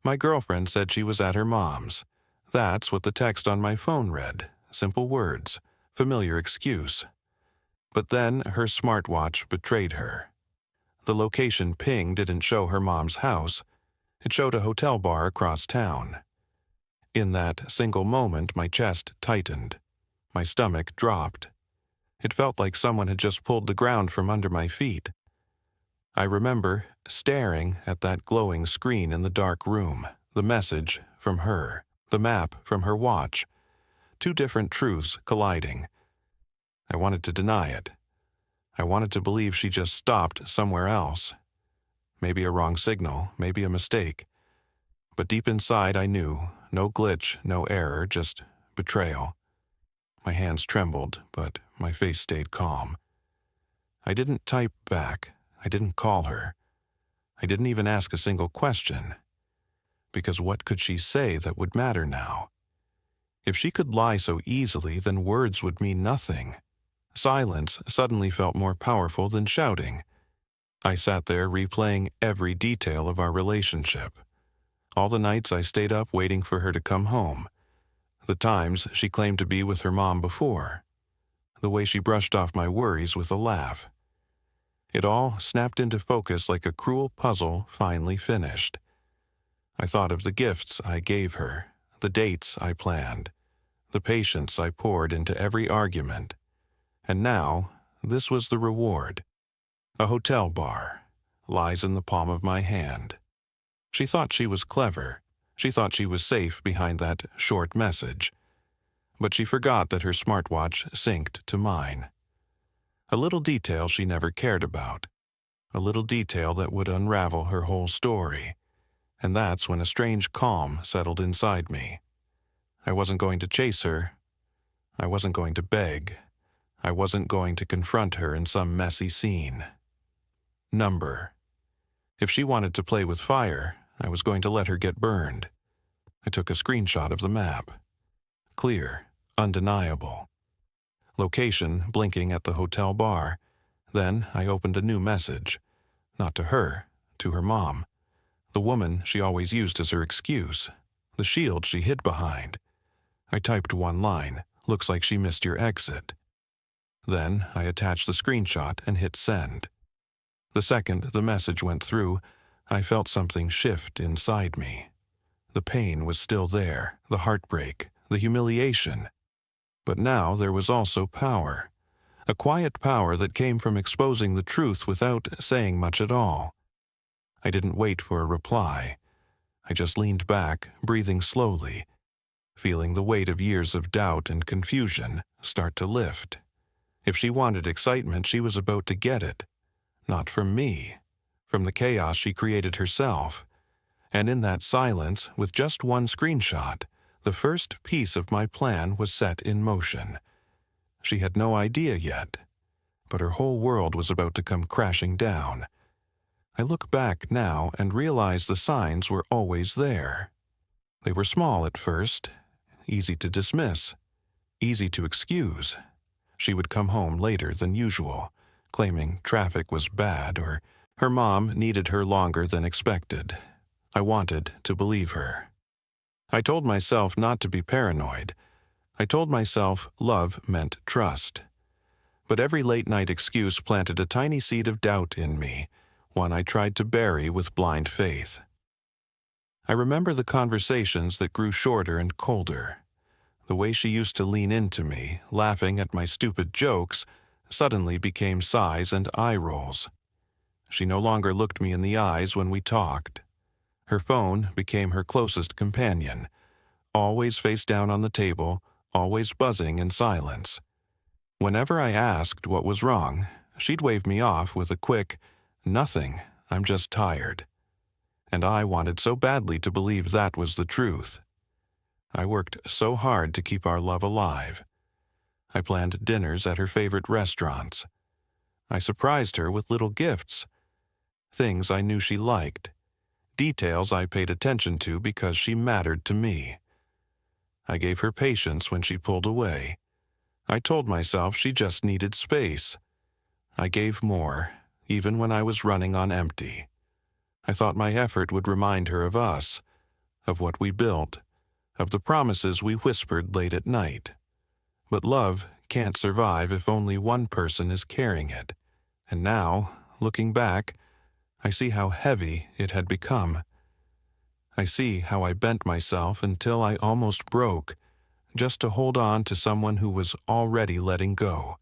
My girlfriend said she was at her mom's. That's what the text on my phone read. Simple words, familiar excuse. But then her smartwatch betrayed her. The location ping didn't show her mom's house. It showed a hotel bar across town. In that single moment, my chest tightened. My stomach dropped. It felt like someone had just pulled the ground from under my feet. I remember staring at that glowing screen in the dark room, the message from her, the map from her watch, two different truths colliding. I wanted to deny it. I wanted to believe she just stopped somewhere else. Maybe a wrong signal, maybe a mistake. But deep inside I knew, no glitch, no error, just betrayal. My hands trembled, but my face stayed calm. I didn't type back. I didn't call her. I didn't even ask a single question. Because what could she say that would matter now? If she could lie so easily, then words would mean nothing. Silence suddenly felt more powerful than shouting. I sat there replaying every detail of our relationship. All the nights I stayed up waiting for her to come home. The times she claimed to be with her mom before. The way she brushed off my worries with a laugh. It all snapped into focus like a cruel puzzle finally finished. I thought of the gifts I gave her, the dates I planned, the patience I poured into every argument. And now, this was the reward. A hotel bar, lies in the palm of my hand. She thought she was clever. She thought she was safe behind that short message. But she forgot that her smartwatch synced to mine. A little detail she never cared about. A little detail that would unravel her whole story. And that's when a strange calm settled inside me. I wasn't going to chase her. I wasn't going to beg. I wasn't going to confront her in some messy scene. Number. If she wanted to play with fire, I was going to let her get burned. I took a screenshot of the map. Clear, undeniable. Location blinking at the hotel bar. Then I opened a new message. Not to her, to her mom. The woman she always used as her excuse. The shield she hid behind. I typed one line. Looks like she missed your exit. Then I attached the screenshot and hit send. The second the message went through, I felt something shift inside me. The pain was still there, the heartbreak, the humiliation. But now there was also power. A quiet power that came from exposing the truth without saying much at all. I didn't wait for a reply. I just leaned back, breathing slowly, feeling the weight of years of doubt and confusion start to lift. If she wanted excitement, she was about to get it. Not from me, from the chaos she created herself. And in that silence, with just one screenshot, the first piece of my plan was set in motion. She had no idea yet, but her whole world was about to come crashing down. I look back now and realize the signs were always there. They were small at first, easy to dismiss, easy to excuse. She would come home later than usual, claiming traffic was bad or her mom needed her longer than expected. I wanted to believe her. I told myself not to be paranoid. I told myself love meant trust. But every late-night excuse planted a tiny seed of doubt in me, one I tried to bury with blind faith. I remember the conversations that grew shorter and colder. The way she used to lean into me, laughing at my stupid jokes, suddenly became sighs and eye rolls. She no longer looked me in the eyes when we talked. Her phone became her closest companion, always face down on the table, always buzzing in silence. Whenever I asked what was wrong, she'd wave me off with a quick, "Nothing, I'm just tired." And I wanted so badly to believe that was the truth. I worked so hard to keep our love alive. I planned dinners at her favorite restaurants. I surprised her with little gifts, things I knew she liked, details I paid attention to because she mattered to me. I gave her patience when she pulled away. I told myself she just needed space. I gave more, even when I was running on empty. I thought my effort would remind her of us, of what we built, of the promises we whispered late at night. But love can't survive if only one person is carrying it. And now, looking back, I see how heavy it had become. I see how I bent myself until I almost broke, just to hold on to someone who was already letting go.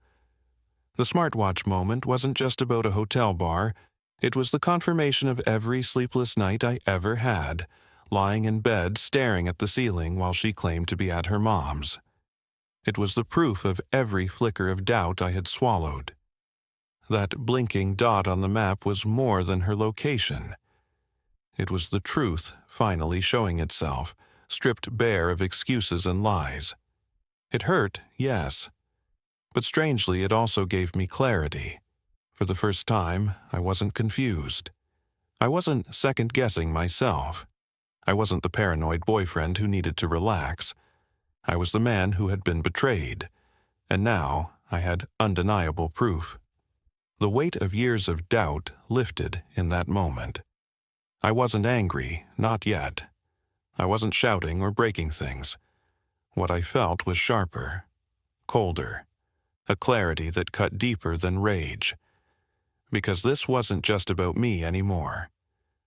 The smartwatch moment wasn't just about a hotel bar. It was the confirmation of every sleepless night I ever had, lying in bed staring at the ceiling while she claimed to be at her mom's. It was the proof of every flicker of doubt I had swallowed. That blinking dot on the map was more than her location. It was the truth finally showing itself, stripped bare of excuses and lies. It hurt, yes, but strangely it also gave me clarity. For the first time, I wasn't confused. I wasn't second-guessing myself. I wasn't the paranoid boyfriend who needed to relax. I was the man who had been betrayed, and now I had undeniable proof. The weight of years of doubt lifted in that moment. I wasn't angry, not yet. I wasn't shouting or breaking things. What I felt was sharper, colder, a clarity that cut deeper than rage. Because this wasn't just about me anymore.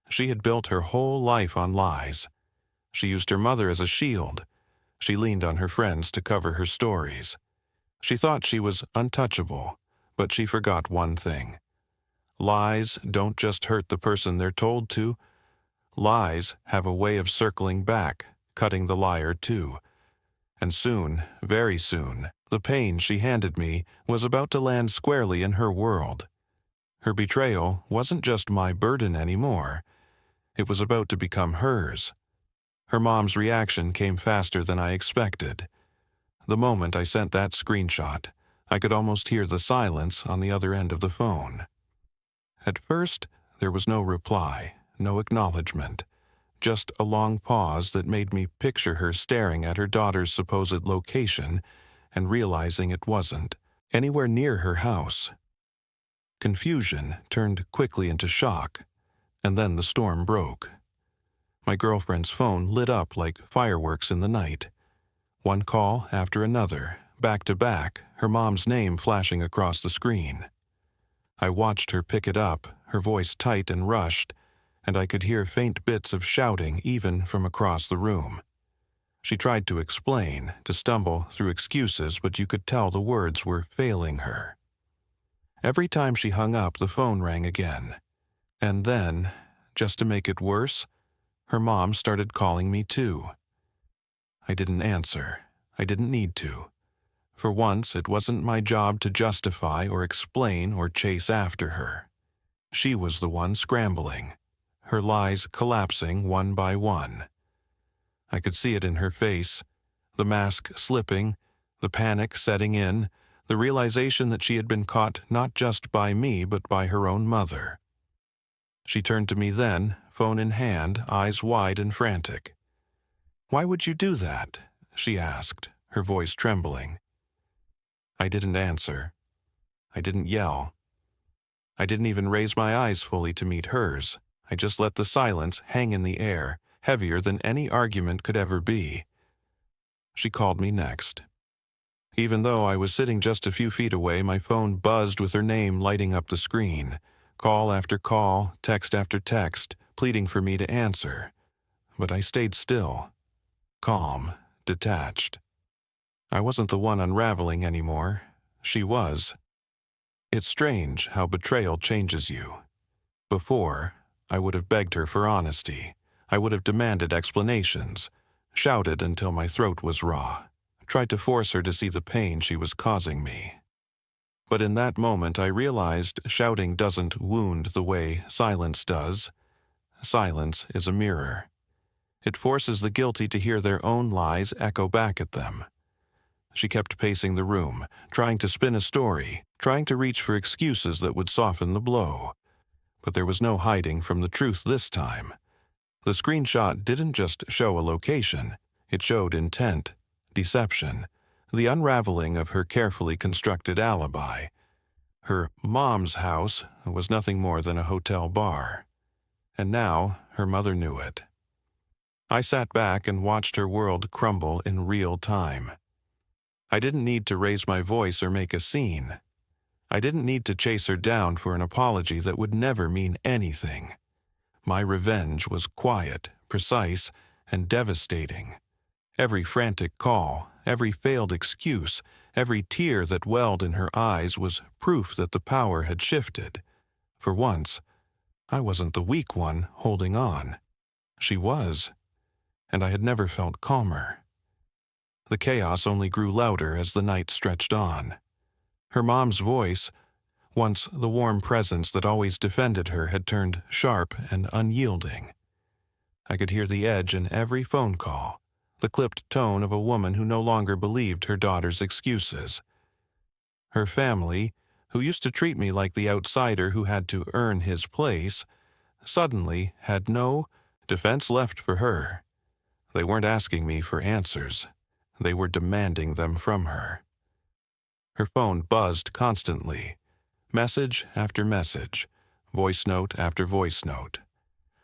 She had built her whole life on lies. She used her mother as a shield. She leaned on her friends to cover her stories. She thought she was untouchable, but she forgot one thing. Lies don't just hurt the person they're told to. Lies have a way of circling back, cutting the liar too. And soon, very soon, the pain she handed me was about to land squarely in her world. Her betrayal wasn't just my burden anymore. It was about to become hers. Her mom's reaction came faster than I expected. The moment I sent that screenshot, I could almost hear the silence on the other end of the phone. At first, there was no reply, no acknowledgement, just a long pause that made me picture her staring at her daughter's supposed location and realizing it wasn't anywhere near her house. Confusion turned quickly into shock, and then the storm broke. My girlfriend's phone lit up like fireworks in the night. One call after another, back to back, her mom's name flashing across the screen. I watched her pick it up, her voice tight and rushed, and I could hear faint bits of shouting even from across the room. She tried to explain, to stumble through excuses, but you could tell the words were failing her. Every time she hung up, the phone rang again. And then, just to make it worse, her mom started calling me too. I didn't answer. I didn't need to. For once, it wasn't my job to justify or explain or chase after her. She was the one scrambling, her lies collapsing one by one. I could see it in her face, the mask slipping, the panic setting in, the realization that she had been caught not just by me but by her own mother. She turned to me then, phone in hand, eyes wide and frantic. "Why would you do that?" she asked, her voice trembling. I didn't answer. I didn't yell. I didn't even raise my eyes fully to meet hers. I just let the silence hang in the air, heavier than any argument could ever be. She called me next. Even though I was sitting just a few feet away, my phone buzzed with her name lighting up the screen. Call after call, text after text, pleading for me to answer. But I stayed still, calm, detached. I wasn't the one unraveling anymore. She was. It's strange how betrayal changes you. Before, I would have begged her for honesty. I would have demanded explanations, shouted until my throat was raw, tried to force her to see the pain she was causing me. But in that moment I realized shouting doesn't wound the way silence does. Silence is a mirror. It forces the guilty to hear their own lies echo back at them. She kept pacing the room, trying to spin a story, trying to reach for excuses that would soften the blow. But there was no hiding from the truth this time. The screenshot didn't just show a location, it showed intent, deception, the unraveling of her carefully constructed alibi. Her mom's house was nothing more than a hotel bar. And now her mother knew it. I sat back and watched her world crumble in real time. I didn't need to raise my voice or make a scene. I didn't need to chase her down for an apology that would never mean anything. My revenge was quiet, precise, and devastating. Every frantic call, every failed excuse, every tear that welled in her eyes was proof that the power had shifted. For once, I wasn't the weak one holding on. She was, and I had never felt calmer. The chaos only grew louder as the night stretched on. Her mom's voice, once the warm presence that always defended her, had turned sharp and unyielding. I could hear the edge in every phone call, the clipped tone of a woman who no longer believed her daughter's excuses. Her family, who used to treat me like the outsider who had to earn his place, suddenly had no defense left for her. They weren't asking me for answers. They were demanding them from her. Her phone buzzed constantly, message after message, voice note after voice note.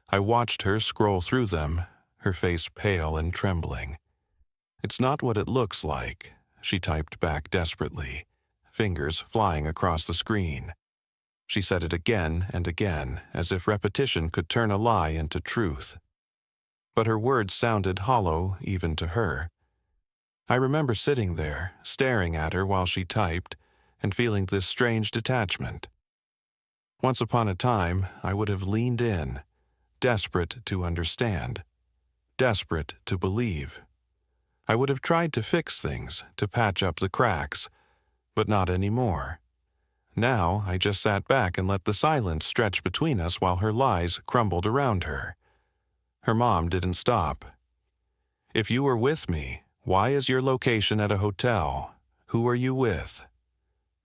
I watched her scroll through them, her face pale and trembling. "It's not what it looks like," she typed back desperately, fingers flying across the screen. She said it again and again, as if repetition could turn a lie into truth. But her words sounded hollow even to her. I remember sitting there, staring at her while she typed, and feeling this strange detachment. Once upon a time, I would have leaned in, desperate to understand, desperate to believe. I would have tried to fix things, to patch up the cracks, but not anymore. Now I just sat back and let the silence stretch between us while her lies crumbled around her. Her mom didn't stop. "If you were with me, why is your location at a hotel? Who are you with?"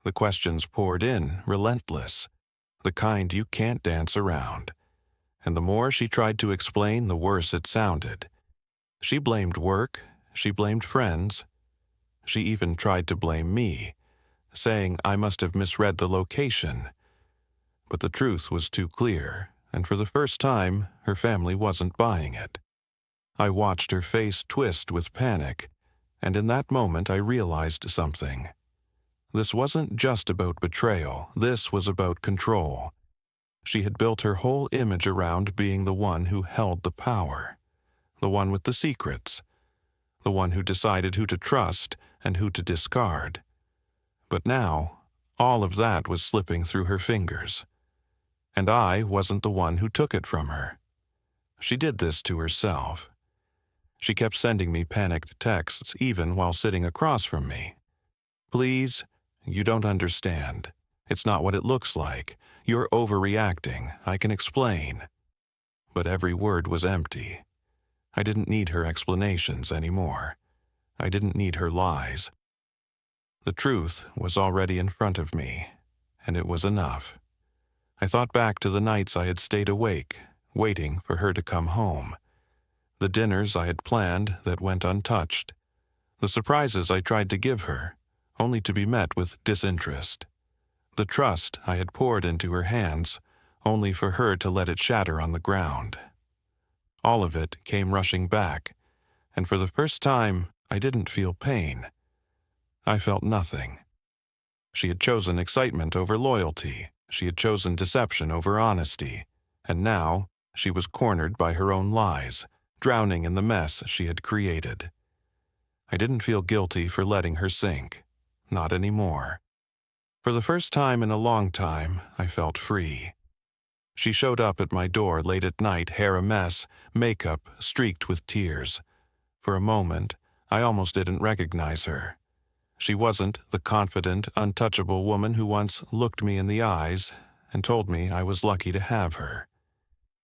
The questions poured in, relentless, the kind you can't dance around. And the more she tried to explain, the worse it sounded. She blamed work, she blamed friends. She even tried to blame me, saying I must have misread the location. But the truth was too clear, and for the first time, her family wasn't buying it. I watched her face twist with panic, and in that moment I realized something. This wasn't just about betrayal, this was about control. She had built her whole image around being the one who held the power, the one with the secrets, the one who decided who to trust and who to discard. But now, all of that was slipping through her fingers. And I wasn't the one who took it from her. She did this to herself. She kept sending me panicked texts even while sitting across from me. "Please, you don't understand. It's not what it looks like. You're overreacting. I can explain." But every word was empty. I didn't need her explanations anymore. I didn't need her lies. The truth was already in front of me, and it was enough. I thought back to the nights I had stayed awake, waiting for her to come home. The dinners I had planned that went untouched. The surprises I tried to give her, only to be met with disinterest. The trust I had poured into her hands, only for her to let it shatter on the ground. All of it came rushing back, and for the first time I didn't feel pain. I felt nothing. She had chosen excitement over loyalty. She had chosen deception over honesty. And now she was cornered by her own lies, drowning in the mess she had created. I didn't feel guilty for letting her sink. Not anymore. For the first time in a long time, I felt free. She showed up at my door late at night, hair a mess, makeup streaked with tears. For a moment, I almost didn't recognize her. She wasn't the confident, untouchable woman who once looked me in the eyes and told me I was lucky to have her.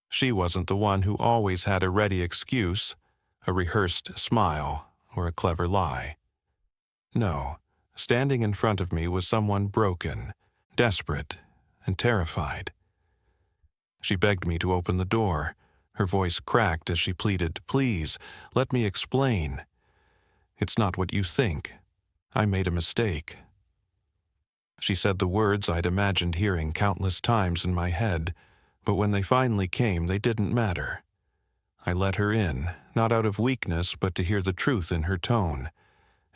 She wasn't the one who always had a ready excuse, a rehearsed smile, or a clever lie. No, standing in front of me was someone broken, desperate, and terrified. She begged me to open the door. Her voice cracked as she pleaded, "Please, let me explain. It's not what you think. I made a mistake." She said the words I'd imagined hearing countless times in my head, but when they finally came, they didn't matter. I let her in, not out of weakness, but to hear the truth in her tone.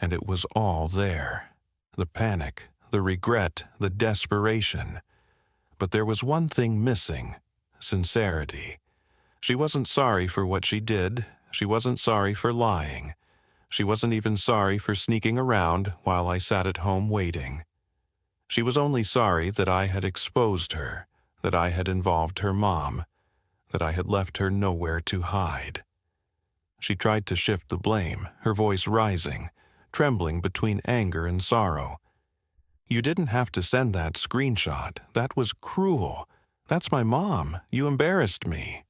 And it was all there. The panic, the regret, the desperation. But there was one thing missing: sincerity. She wasn't sorry for what she did. She wasn't sorry for lying. She wasn't even sorry for sneaking around while I sat at home waiting. She was only sorry that I had exposed her, that I had involved her mom, that I had left her nowhere to hide. She tried to shift the blame, her voice rising, trembling between anger and sorrow. "You didn't have to send that screenshot. That was cruel. That's my mom. You embarrassed me."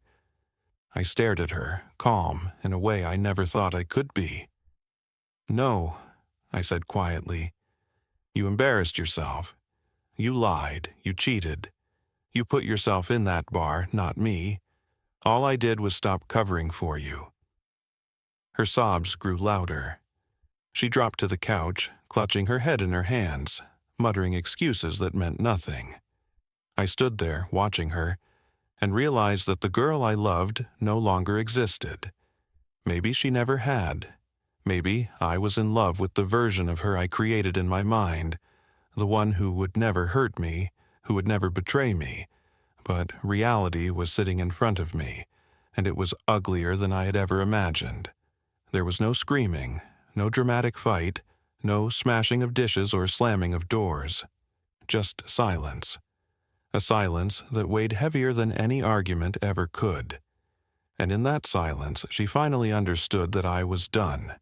I stared at her, calm, in a way I never thought I could be. "No," I said quietly. "You embarrassed yourself. You lied. You cheated. You put yourself in that bar, not me. All I did was stop covering for you." Her sobs grew louder. She dropped to the couch, clutching her head in her hands, muttering excuses that meant nothing. I stood there, watching her, and realized that the girl I loved no longer existed. Maybe she never had. Maybe I was in love with the version of her I created in my mind, the one who would never hurt me, who would never betray me. But reality was sitting in front of me, and it was uglier than I had ever imagined. There was no screaming, no dramatic fight, no smashing of dishes or slamming of doors. Just silence. A silence that weighed heavier than any argument ever could. And in that silence, she finally understood that I was done.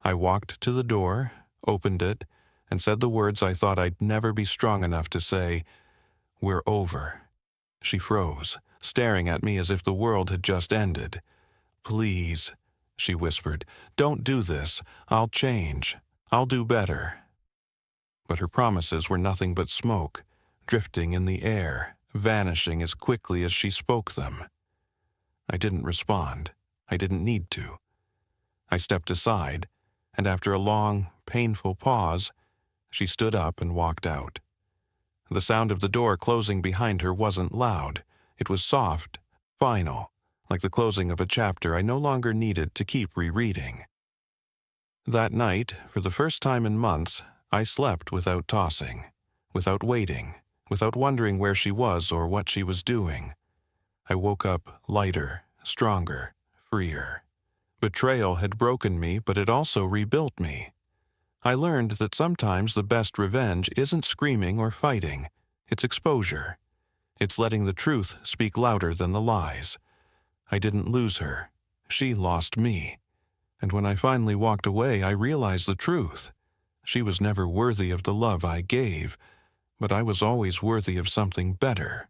I walked to the door, opened it, and said the words I thought I'd never be strong enough to say: "We're over." She froze, staring at me as if the world had just ended. "Please," she whispered, "don't do this. I'll change. I'll do better." But her promises were nothing but smoke, drifting in the air, vanishing as quickly as she spoke them. I didn't respond. I didn't need to. I stepped aside, and after a long, painful pause, she stood up and walked out. The sound of the door closing behind her wasn't loud. It was soft, final, like the closing of a chapter I no longer needed to keep rereading. That night, for the first time in months, I slept without tossing, without waiting, without wondering where she was or what she was doing. I woke up lighter, stronger, freer. Betrayal had broken me, but it also rebuilt me. I learned that sometimes the best revenge isn't screaming or fighting. It's exposure. It's letting the truth speak louder than the lies. I didn't lose her. She lost me. And when I finally walked away, I realized the truth. She was never worthy of the love I gave, but I was always worthy of something better.